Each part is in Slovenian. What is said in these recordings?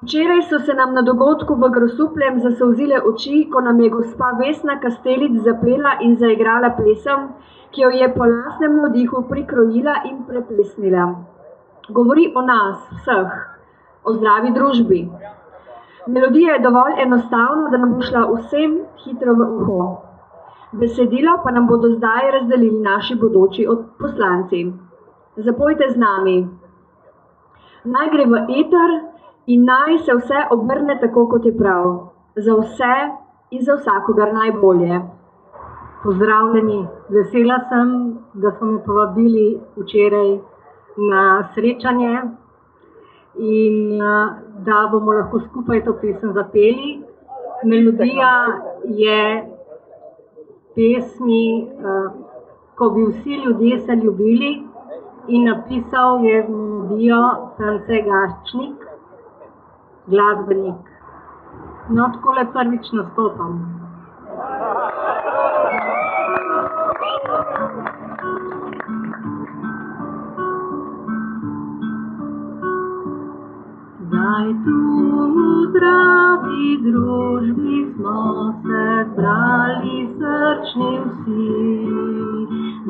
Včeraj so se nam na dogodku v Grosupljem zasolzile oči, ko nam je gospa Vesna Kastelic zapela in zaigrala pesem, ki jo je po lastnem navdihu prikrojila in preplesnila. Govori o nas, vseh, o zdravi družbi. Melodija je dovolj enostavna, da nam bo šla vsem hitro v uho. Besedilo pa nam bodo zdaj razdelili naši bodoči poslanci. Zapojte z nami. Naj gre v eter in naj se vse obrne tako, kot je prav. Za vse in za vsakogar najbolje. Pozdravljeni, vesela sem, da so me povabili včeraj na srečanje in da bomo lahko skupaj to pesem zapeli. Melodija je pesmi Ko bi vsi ljudje se ljubili in napisal je melodijo France Gaščnik, glasbenik. No, takole prvič nastopam. Zdaj tu v zdravi družbi smo se zbrali srčni vsi,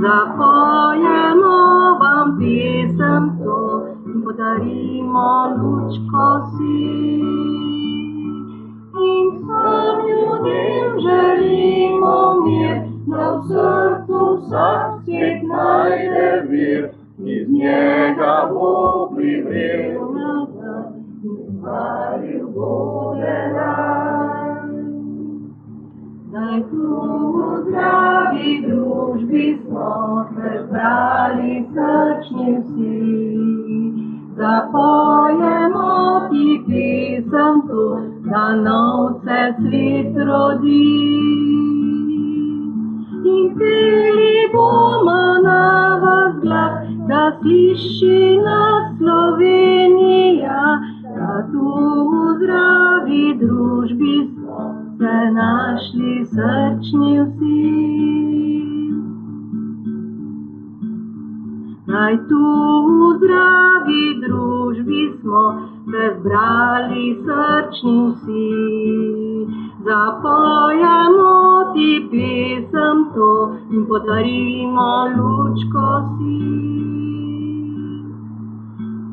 zapojemo vam pesem to in podarimo lučko si. In vsem ljudem želimo mir, da v srcu vsak spet najde vir, iz njega bo privrel nazaj in ustvaril bode raj. Zdaj tu v zdravi družbi smo se zbrali srčni vsi, zapojemo ti pesem to, da nov se svet rodi. In peli bomo na vas glas, da sliši nas Slovenija, da tu v zdravi družbi smo se našli srčni vsi. Zdaj tu v zdravi družbi smo se zbrali srčni vsi, zapojemo ti pesem to in podarimo lučko si.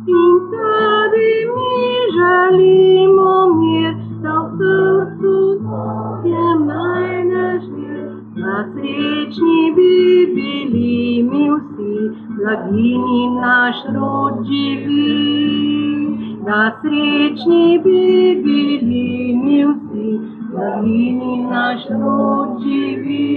In tebi mi želimo mir, da v srcu tvojem najdeš mir, da srečni bi bili mi vsi, blaginji naš rod živi. Da srečni bi bili mi vsi, blaginji naš rod živi.